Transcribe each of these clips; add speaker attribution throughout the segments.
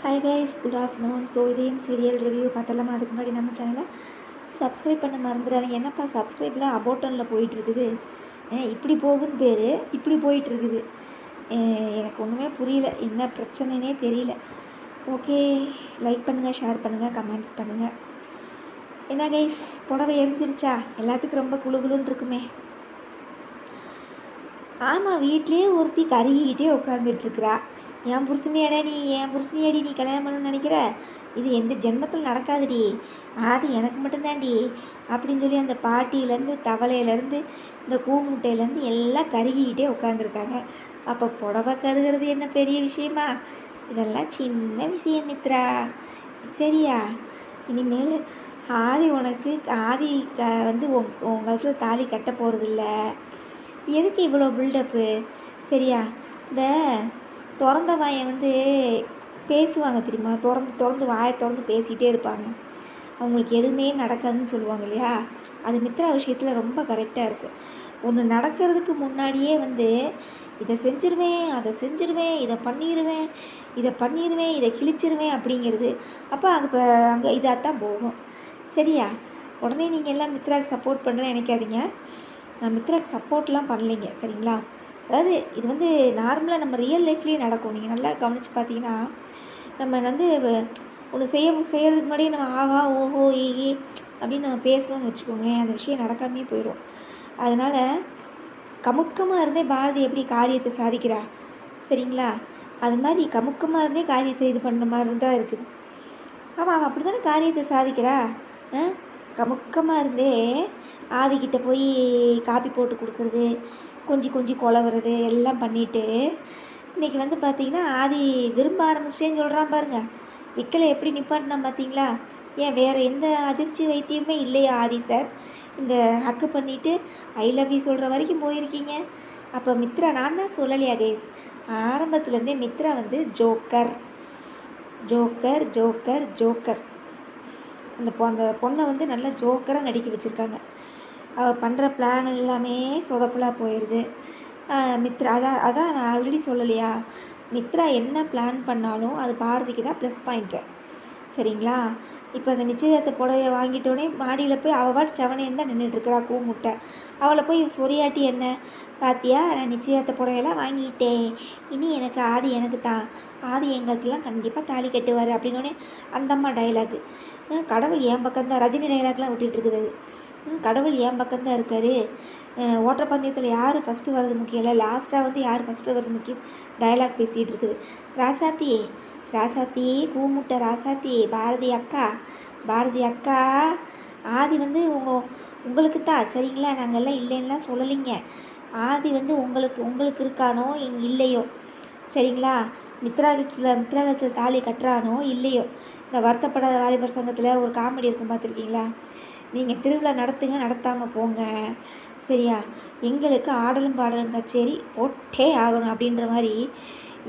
Speaker 1: Hi guys, good afternoon. So இதையும் serial review பார்த்தலாமா? அதுக்கு முன்னாடி நம்ம சேனலை சப்ஸ்கிரைப் பண்ண மறந்துடாதீங்க. என்னப்பா சப்ஸ்கிரைபில் அபோட்டனில் போயிட்டுருக்குது, இப்படி போகுன்னு பேர், இப்படி போயிட்டுருக்குது. எனக்கு ஒன்றுமே புரியல, என்ன பிரச்சனைனே தெரியல. ஓகே, லைக் பண்ணுங்கள், ஷேர் பண்ணுங்கள், கமெண்ட்ஸ் பண்ணுங்கள். என்ன கைஸ், புடவை எரிஞ்சிருச்சா? எல்லாத்துக்கும் ரொம்ப குழுகுலுன்னு இருக்குமே. ஆமாம், வீட்லேயே ஒருத்தி கருகிக்கிட்டே உட்காந்துட்ருக்குறா. என் புருஷனியாடி நீ கல்யாணம் பண்ணணும்னு நினைக்கிற? இது எந்த ஜென்மத்தில் நடக்காதுடி, அது எனக்கு மட்டும்தான்டி அப்படின்னு சொல்லி அந்த பாட்டியிலேருந்து தவளையிலேருந்து இந்த கூமுட்டையிலேருந்து எல்லாம் கருகிக்கிட்டே உட்காந்துருக்காங்க. அப்போ புடவை கருகிறது என்ன பெரிய விஷயமா? இதெல்லாம் சின்ன விஷயம் மித்ரா, சரியா? இனிமேல் ஆதி வந்து உங்களுக்கு தாலி கட்ட போகிறதில்ல. எதுக்கு இவ்வளோ பில்டப்பு, சரியா? இந்த திறந்த வாயை வந்து பேசுவாங்க தெரியுமா, திறந்து வாயை திறந்து பேசிகிட்டே இருப்பாங்க, அவங்களுக்கு எதுவுமே நடக்காதுன்னு சொல்லுவாங்க இல்லையா? அது மித்ரா விஷயத்தில் ரொம்ப கரெக்டாக இருக்குது. ஒன்று நடக்கிறதுக்கு முன்னாடியே வந்து இதை செஞ்சிருவேன், அதை செஞ்சிருவேன், இதை பண்ணிடுவேன், இதை கிழிச்சிருவேன் அப்படிங்கிறது. அப்போ அங்கே இதாக தான் போகும், சரியா? உடனே நீங்கள் எல்லாம் மித்ராவுக்கு சப்போர்ட் பண்ணுறேன்னு நினைக்காதீங்க. நான் மித்ராவுக்கு சப்போர்ட்லாம் பண்ணலைங்க, சரிங்களா? அதாவது இது வந்து நார்மலாக நம்ம ரியல் லைஃப்லேயே நடக்கும். நீங்கள் நல்லா கவனித்து பார்த்தீங்கன்னா, நம்ம வந்து ஒன்று செய்கிறதுக்கு முன்னாடியே நம்ம ஆகா ஓஹோ ஈகி அப்படின்னு நம்ம பேசணும்னு வச்சுக்கோங்களேன், அந்த விஷயம் நடக்காமே போயிடும். அதனால் கமுக்கமாக இருந்தே பாரதி எப்படி காரியத்தை சாதிக்கிறா, சரிங்களா? அது மாதிரி கமுக்கமாக இருந்தே காரியத்தை இது பண்ணுற மாதிரி தான் இருக்குது. ஆமாம், அவன் அப்படி தானே காரியத்தை சாதிக்கிறா. கமுக்கமாக இருந்தே ஆதிக்கிட்ட போய் காப்பி போட்டு கொடுக்குறது, கொஞ்சி குழவுறது எல்லாம் பண்ணிவிட்டு இன்றைக்கி வந்து பார்த்திங்கன்னா ஆதி விரும்ப ஆரம்பிச்சிட்டேன்னு சொல்கிறான் பாருங்க. விக்கலை எப்படி நிப்பாட்டினா பார்த்தீங்களா? ஏன் வேறு எந்த அதிர்ச்சி வைத்தியமே இல்லையா ஆதி சார்? இந்த ஹக்கு பண்ணிவிட்டு ஐ லவ் யூ சொல்கிற வரைக்கும் போயிருக்கீங்க. அப்போ மித்ரா, நான் தான் சொல்லலையா கைஸ், ஆரம்பத்துலேருந்தே மித்ரா வந்து ஜோக்கர் ஜோக்கர் ஜோக்கர் ஜோக்கர். அந்த பொண்ணை வந்து நல்லா ஜோக்கராக நடிக்க வச்சுருக்காங்க. அவள் பண்ணுற பிளான் எல்லாமே சொதப்பலாக போயிடுது. மித்ரா அதான் நான் ஆல்ரெடி சொல்லலையா, மித்ரா என்ன பிளான் பண்ணாலும் அது பாரதிக்கு தான் ப்ளஸ் பாயிண்ட்டு, சரிங்களா? இப்போ அந்த நிச்சயதார்த்த புடவையை வாங்கிட்டோடனே மாடியில் போய் அவள் பாட்டு செவனேன்னு தான் நின்றுட்டுருக்கிறா கூமுட்டை. அவளை போய் சொரியாட்டி என்ன பார்த்தியா, நான் நிச்சயதார்த்த புடவையெல்லாம் வாங்கிட்டேன், இனி எனக்கு தான், ஆதி எங்களுக்கெல்லாம் கண்டிப்பாக தாலி கட்டுவார் அப்படின்னோடனே அந்தம்மா டைலாகு, கடவுள் என் பக்கம்தான், ரஜினி டைலாக்லாம் விட்டுட்டுருக்குது. கடவுள் என் பக்கம்தான் இருக்கார், ஓட்டப்பந்தயத்தில் யார் ஃபஸ்ட்டு வர்றது முக்கியம் இல்லை, லாஸ்ட்டாக வந்து யார் ஃபஸ்ட்டு வர்றது முக்கியம் டைலாக் பேசிகிட்டு இருக்குது. ராசாத்தி கூமுட்டை ராசாத்தி, பாரதி அக்கா ஆதி வந்து உங்களுக்கு தான், சரிங்களா? நாங்கள்லாம் இல்லைன்னா சொல்லலைங்க. ஆதி வந்து உங்களுக்கு இருக்கானோ இல்லையோ, சரிங்களா? மித்ராகத்தில் தாலி கட்டுறானோ இல்லையோ, இந்த வருத்தப்படாத வாலிபர் சங்கத்தில் ஒரு காமெடி இருக்கும், பார்த்துருக்கீங்களா? நீங்கள் திருவிழா நடத்துங்க, நடத்தாமல் போங்க, சரியா? எங்களுக்கு ஆடலும் பாடலும் கச்சேரி போட்டே ஆகணும் அப்படின்ற மாதிரி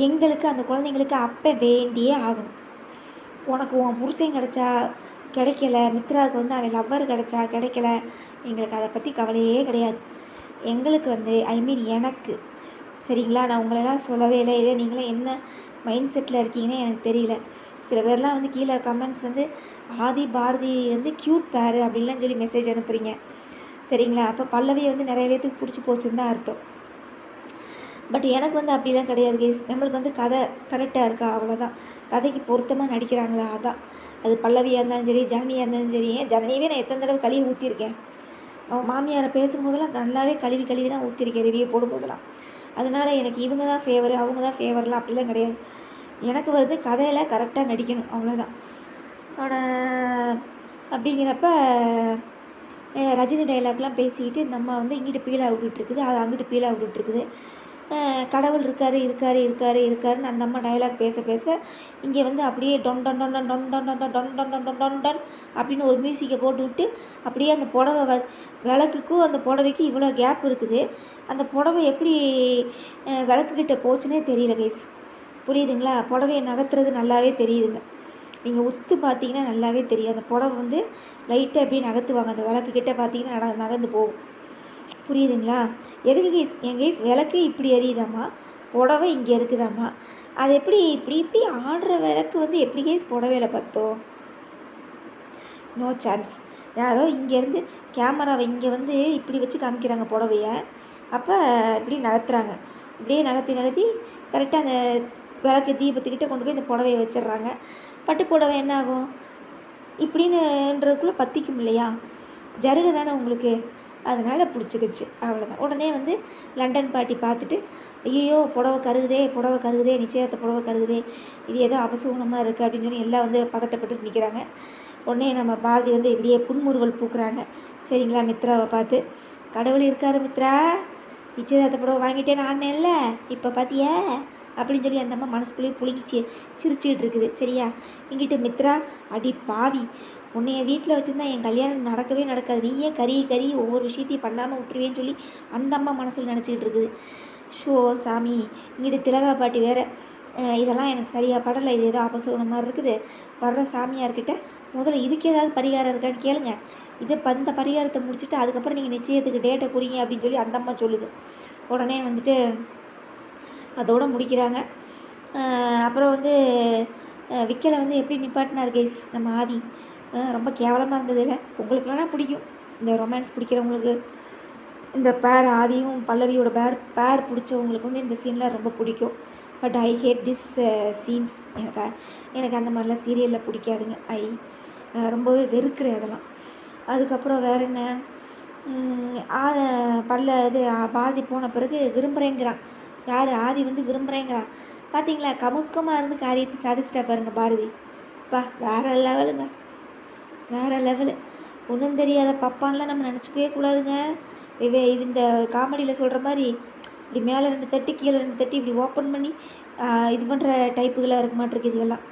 Speaker 1: எங்களுக்கு அந்த குழந்தைங்களுக்கு அப்போ வேண்டியே ஆகணும். உனக்கு உன் புருஷன் கிடைக்கல, மித்ராவுக்கு வந்து அவன் லவ்வர் கிடைக்கல, எங்களுக்கு அதை பற்றி கவலையே கிடையாது. எங்களுக்கு வந்து எனக்கு, சரிங்களா? நான் உங்களெல்லாம் சொல்லவே இல்லை. நீங்களே என்ன மைண்ட் செட்டில் இருக்கீங்கன்னு எனக்கு தெரியல. சில பேர்லாம் வந்து கீழே கமெண்ட்ஸ் வந்து ஆதி பாரதி வந்து க்யூட் பேரு அப்படின்லாம் சொல்லி மெசேஜ் அனுப்புகிறீங்க, சரிங்களா? அப்போ பல்லவியை வந்து நிறைய பேத்துக்கு பிடிச்சி போச்சுன்னு தான் அர்த்தம். பட் எனக்கு வந்து அப்படிலாம் கிடையாது கேஸ். நம்மளுக்கு வந்து கதை கரெக்டாக இருக்கா, அவ்வளோதான். கதைக்கு பொருத்தமாக நடிக்கிறாங்களா, அதான். அது பல்லவியாக இருந்தாலும் சரி, ஜனனியாக இருந்தாலும் சரி. ஜனனியவே நான் எத்தனை தடவை கழுவி ஊற்றிருக்கேன். அவன் மாமியாரை பேசும்போதெல்லாம் நல்லாவே கழுவி தான் ஊற்றிருக்கேன் ரிவ்யூ போடும்போதெல்லாம். அதனால் எனக்கு இவங்க தான் ஃபேவர், அவங்க தான் ஃபேவர்லாம் அப்படிலாம் கிடையாது. எனக்கு வந்து கதையில் கரெக்டாக நடிக்கணும், அவ்வளோதான். அப்படிங்கிறப்ப ரஜினி டைலாக்லாம் பேசிக்கிட்டு இந்த அம்மா வந்து இங்கிட்டு பீலாக விட்டுட்டுருக்குது, அது அங்கிட்டு பீலாக விட்டுட்டுருக்குது. கடவுள் இருக்காருன்னு அந்த அம்மா டைலாக் பேச இங்கே வந்து அப்படியே ton ton ton ton ton ton ton ton ton ton ton ton அப்படின்னு ஒரு மியூசிக்கை போட்டு விட்டு அப்படியே அந்த புடவை விளக்குக்கும் அந்த புடவைக்கும் இவ்வளோ கேப் இருக்குது. அந்த புடவை எப்படி விளக்குக்கிட்ட போச்சுன்னே தெரியல கைஸ், புரியுதுங்களா? புடவையை நகர்த்துறது நல்லாவே தெரியுதுங்க. நீங்கள் உத்து பார்த்தீங்கன்னா நல்லாவே தெரியும். அந்த புடவை வந்து லைட்டாக எப்படி நகர்த்துவாங்க, அந்த விளக்குக்கிட்ட பார்த்தீங்கன்னா நகர்ந்து போகும், புரியுதுங்களா? எதுக்கு கைஸ், என் கைஸ் விளக்கு இப்படி எரியுதாம்மா, புடவை இங்கே இருக்குதாம்மா. அது எப்படி இப்படி இப்படி ஆடுற விளக்கு வந்து எப்படி கேஸ் புடவையில பார்த்தோம்? No chance. யாரோ இங்கேருந்து கேமராவை இங்கே வந்து இப்படி வச்சு காமிக்கிறாங்க புடவைய. அப்போ இப்படி நகர்த்துறாங்க. இப்படியே நகர்த்தி நகர்த்தி கரெக்டாக அந்த விளக்கு தீபத்துக்கிட்ட கொண்டு போய் இந்த புடவைய வச்சிடுறாங்க. பட்டு புடவை என்ன ஆகும்? இப்படின்னுன்றதுக்குள்ளே பற்றிக்கும் இல்லையா? ஜருகு தானே உங்களுக்கு, அதனால் பிடிச்சிக்கிச்சு, அவ்வளோதான். உடனே வந்து லண்டன் பாட்டி பார்த்துட்டு, ஐயோ புடவை கருகுதே, நிச்சயத்தை புடவை கருகுதே, இது ஏதோ அபசகுணமாக இருக்குது அப்படின்னு சொல்லி எல்லாம் வந்து பதட்டப்பட்டு நிற்கிறாங்க. உடனே நம்ம பாரதி வந்து இப்படியே புன்முறுவல் பூக்குறாங்க. சரிங்களா, மித்ராவை பார்த்து, கடவுள் இருக்காரு மித்ரா, நிச்சயதார்த்த புடவை வாங்கிட்டேன்னு ஆடினேன்ல, இப்போ பார்த்தியா அப்படின்னு சொல்லி அந்த அம்மா மனசுக்குள்ளேயே புளிங்கிச்சு சிரிச்சுக்கிட்டு இருக்குது. சரியா, இங்கிட்டு மித்ரா, அடி பாவி, உன்னைய வீட்டில் வச்சுருந்தா என் கல்யாணம் நடக்கவே நடக்காது, நீயே கறி ஒவ்வொரு விஷயத்தையும் பண்ணாமல் விட்டுருவேன்னு சொல்லி அந்த அம்மா மனசில் நினச்சிக்கிட்டு இருக்குது. ஷோ சாமி, இங்கிட்டு திலகா பாட்டி வேறு, இதெல்லாம் எனக்கு சரியாக படலை, இது ஏதோ அபசகுணம் மாதிரி இருக்குது, வர்ற சாமியார்கிட்ட முதல்ல இதுக்கு ஏதாவது பரிகாரம் இருக்கான்னு கேளுங்க, இந்த பரிகாரத்தை முடிச்சுட்டு அதுக்கப்புறம் நீங்கள் நிச்சயத்துக்கு டேட்டை குறிங்க அப்படின்னு சொல்லி அந்த அம்மா சொல்லுது. உடனே வந்துட்டு அதோடு முடிக்கிறாங்க. அப்புறம் வந்து விக்கலை வந்து எப்படி நிப்பாட்டினார் கேஸ் நம்ம ஆதி, ரொம்ப கேவலமாக இருந்தது இல்லை? உங்களுக்குலாம் பிடிக்கும், இந்த ரொமான்ஸ் பிடிக்கிறவங்களுக்கு, இந்த பேர் ஆதியும் பல்லவியோட பேர் பிடிச்சவங்களுக்கு வந்து இந்த சீன்லாம் ரொம்ப பிடிக்கும். But I hate this scenes. எனக்கு அந்த மாதிரிலாம் சீரியலில் பிடிக்காதுங்க. ரொம்பவே வெறுக்கிறேன் அதெல்லாம். அதுக்கப்புறம் வேறு என்ன, பாரதி போன பிறகு விரும்புகிறேங்கிறான். யார்? ஆதி வந்து விரும்புகிறேங்கிறான். பார்த்தீங்களா, கமுக்கமாக இருந்து காரியத்தை சாதிச்சிட்டா பாருங்க பாரதி. வேறு லெவலுங்க, வேறு லெவலு. ஒன்றும் தெரியாத பப்பான்லாம் நம்ம நினச்சிக்கவே கூடாதுங்க. இந்த காமெடியில் சொல்கிற மாதிரி இப்படி மேலே 2 தட்டி கீழே 2 தட்டி இப்படி ஓப்பன் பண்ணி இது பண்ணுற டைப்புகளாக இருக்க மாட்டிருக்கு இதுகெல்லாம்.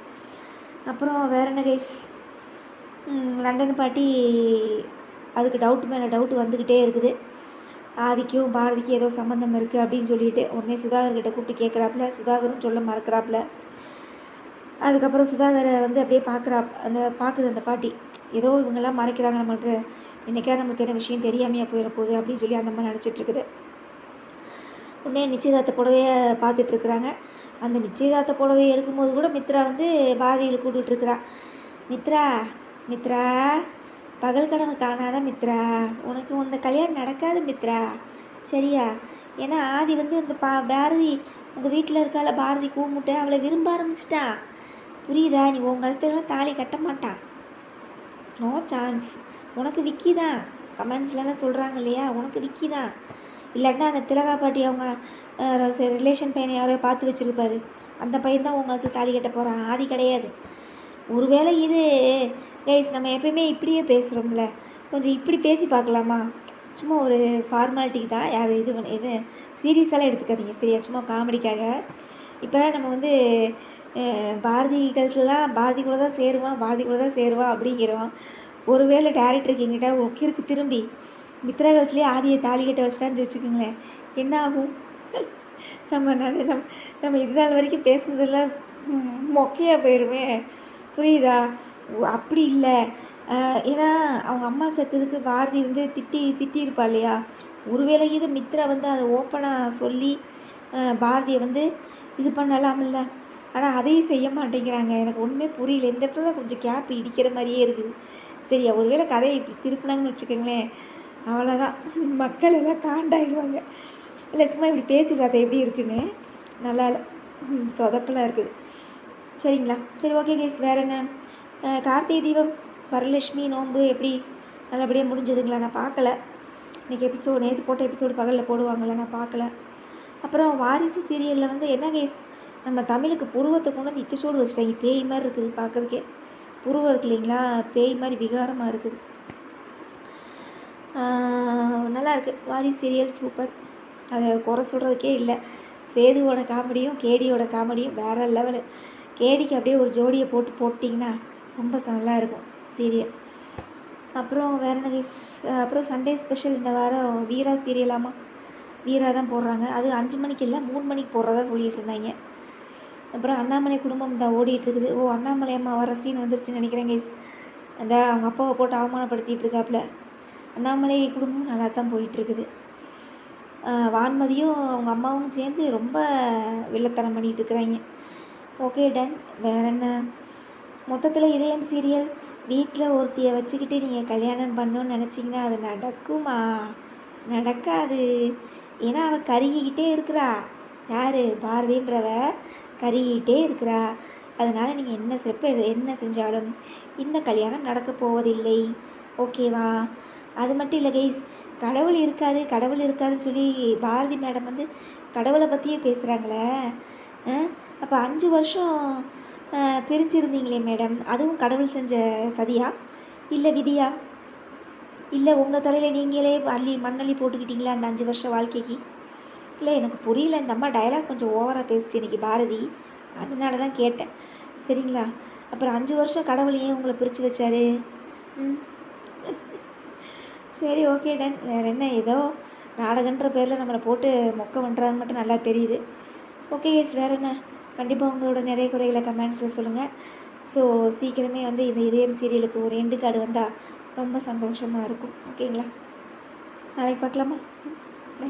Speaker 1: அப்புறம் வேறு என்ன கைஸ், லண்டன் பாட்டி அதுக்கு டவுட் மேலே டவுட் வந்துக்கிட்டே இருக்குது. ஆதிக்கும் பாரதிக்கும் ஏதோ சம்மந்தம் இருக்குது அப்படின்னு சொல்லிட்டு உடனே சுதாகர்கிட்ட கூப்பிட்டு கேட்குறாப்புல. சுதாகரும் சொல்ல மறக்கிறாப்புல. அதுக்கப்புறம் சுதாகரை வந்து அப்படியே பார்க்குது அந்த பாட்டி, ஏதோ இவங்கெல்லாம் மறைக்கிறாங்க நம்மளுக்கு, இன்றைக்கா நம்மளுக்கு என்ன விஷயம் தெரியாமையாக போயிட போகுது அப்படின்னு சொல்லி அந்த மாதிரி நினச்சிட்ருக்குது. உடனே நிச்சயதார்த்த புடவையை பார்த்துட்ருக்குறாங்க. அந்த நிச்சயதார்த்த புடவையை எடுக்கும்போது கூட மித்ரா வந்து பாரதியில் கூப்பிட்டுருக்குறா. மித்ரா பகல் கனவு காணாத மித்ரா, உனக்கு அந்த கல்யாணம் நடக்காது மித்ரா, சரியா? ஏன்னா ஆதி வந்து அந்த பாரதி உங்கள் வீட்டில் இருக்கால பாரதி கூமுட்டை, அவளை விரும்ப ஆரம்பிச்சிட்டா, புரியுதா? நீ உங்கள் கழுத்துலாம் தாலி கட்ட மாட்டான், நோ சான்ஸ். உனக்கு விக்கி தான், கமெண்ட்ஸ்லாம் சொல்கிறாங்க இல்லையா, உனக்கு விக்கி தான். இல்லாட்டினா அந்த திலகா பாட்டி அவங்க ரிலேஷன் பையனை யாரோ பார்த்து வச்சுருப்பாரு, அந்த பையன் தான் உங்களுக்கு தாலி கட்ட போகிறான், ஆதி கிடையாது. ஒருவேளை இது கைஸ், நம்ம எப்பயுமே இப்படியே பேசுகிறோம்ல, கொஞ்சம் இப்படி பேசி பார்க்கலாமா? சும்மா ஒரு ஃபார்மாலிட்டிக்கு தான், யார் இது சீரியஸாலாம் எடுத்துக்காதீங்க சரியா, சும்மா காமெடிக்காக. இப்போ நம்ம வந்து பாரதிகளுக்கெல்லாம் பாரதி கூட தான் சேருவான் அப்படிங்கிறோம். ஒருவேளை டேரக்டருக்கு எங்கிட்ட கிறுக்கு திரும்பி மித்ராகத்துலேயே ஆதியை தாலி கட்ட வச்சிட்டான்னு வச்சுக்கோங்களேன், என்ன ஆகும்? நம்ம இது நாள் வரைக்கும் பேசுனதெல்லாம் மொக்கையாக போயிடுவேன், புரியுதா? அப்படி இல்லை, ஏன்னா அவங்க அம்மா செத்ததுக்கு பாரதி வந்து திட்டியிருப்பா இல்லையா, ஒருவேளை இது மித்ரா வந்து அதை ஓப்பனாக சொல்லி பாரதியை வந்து இது பண்ணலாமில்ல, ஆனால் அதையும் செய்ய மாட்டேங்கிறாங்க. எனக்கு ஒன்றுமே புரியல, இந்த இடத்துல கொஞ்சம் கேப் இடிக்கிற மாதிரியே இருக்குது. சரியா, ஒருவேளை கதையை இப்படி திருப்பினாங்கன்னு வச்சுக்கோங்களேன், அவ்வளோதான், மக்கள் எல்லாம் காண்டாயிடுவாங்க. இல்லை சும்மா இப்படி பேசி பார்த்தா எப்படி இருக்குன்னு, நல்லா இல்லை, சொதப்பெல்லாம் இருக்குது. சரிங்களா, சரி ஓகே கேஸ். வேறு என்ன, கார்த்திகை தீபம் வரலட்சுமி நோன்பு எப்படி நல்லபடியாக முடிஞ்சதுங்களா? நான் பார்க்கல, இன்றைக்கி நேற்று போட்ட எபிசோடு பகலில் போடுவாங்கள்ல, நான் பார்க்கல. அப்புறம் வாரிசு சீரியலில் வந்து என்ன கேஸ், நம்ம தமிழுக்கு புருவத்தை கொண்டு வந்து இத்திச்சோடு வச்சுட்டாங்க, பேய் மாதிரி இருக்குது பார்க்குறதுக்கே. புருவம் இருக்கு இல்லைங்களா, பேய் மாதிரி விகாரமாக இருக்குது. நல்லா இருக்குது வாரிசு சீரியல், சூப்பர், அதை குறை சொல்கிறதுக்கே இல்லை. சேதுவோட காமெடியும் கேடியோட காமெடியும் வேறு லெவலு. கேடிக்கு அப்படியே ஒரு ஜோடியை போட்டிங்கன்னா ரொம்ப நல்லா இருக்கும் சீரியல். அப்புறம் வேறு என்ன கேஸ், அப்புறம் சண்டே ஸ்பெஷல் இந்த வாரம் வீரா சீரியலாமா, வீரா தான் போடுறாங்க. அது 5 மணிக்கு இல்லை 3 மணிக்கு போடுறதா சொல்லிகிட்டு இருந்தாங்க. அப்புறம் அண்ணாமலை குடும்பம் தான் ஓடிட்டுருக்குது. அண்ணாமலை அம்மா வர சீன் வந்துருச்சுன்னு நினைக்கிறேன் கைஸ். அந்த அவங்க அப்பாவை போட்டு அவமானப்படுத்திகிட்டு இருக்காப்புல. அண்ணாமலை குடும்பம் நல்லா தான் போயிட்டுருக்குது. வான்மதியும் அவங்க அம்மாவும் சேர்ந்து ரொம்ப வில்லத்தனம் பண்ணிகிட்டு இருக்கிறாங்க. Okay done. வேற என்ன? மொத்தத்தில் இதயம் சீரியல் வீட்டில் ஒருத்தியை வச்சுக்கிட்டு நீங்கள் கல்யாணம் பண்ணணுன்னு நினச்சிங்கன்னா அது நடக்குமா? நடக்காது. ஏன்னா அவள் கருகிக்கிட்டே இருக்கிறா. யார்? பாரதின்றவ கருகிக்கிட்டே இருக்கிறா. அதனால் நீங்கள் என்ன செஞ்சாலும் இந்த கல்யாணம் நடக்க போவதில்லை. ஓகேவா? அது மட்டும் இல்லை கைஸ், கடவுள் இருக்காருன்னு சொல்லி பாரதி மேடம் வந்து கடவுளை பற்றியே பேசுகிறாங்களே. அப்போ 5 வருஷம் பிரிஞ்சிருந்தீங்களே மேடம், அதுவும் கடவுள் செஞ்ச சதியா இல்லை விதியா? இல்லை உங்கள் தலையில் நீங்களே மண்ணள்ளி போட்டுக்கிட்டீங்களா அந்த 5 வருஷ வாழ்க்கைக்கு? இல்லை எனக்கு புரியல. இந்த அம்மா டயலாக் கொஞ்சம் ஓவராக பேசிச்சு இன்றைக்கி பாரதி, அதனால தான் கேட்டேன். சரிங்களா? அப்புறம் 5 வருஷம் கடவுள் ஏன் உங்களை பிரித்து வச்சாரு? சரி ஓகே டன். வேறு என்ன, ஏதோ நாடகன்ற பேரில் நம்மளை போட்டு மொக்க பண்ணுறாங்க மட்டும் நல்லா தெரியுது. ஓகே எஸ், வேறு என்ன? கண்டிப்பாக உங்களோட நிறைய குறைகளை கமெண்ட்ஸில் சொல்லுங்கள். ஸோ சீக்கிரமே வந்து இந்த இதயம் சீரியலுக்கு ஒரு எண்டு கார்டு வந்தால் ரொம்ப சந்தோஷமாக இருக்கும். ஓகேங்களா? நாளைக்கு பார்க்கலாமா? பை.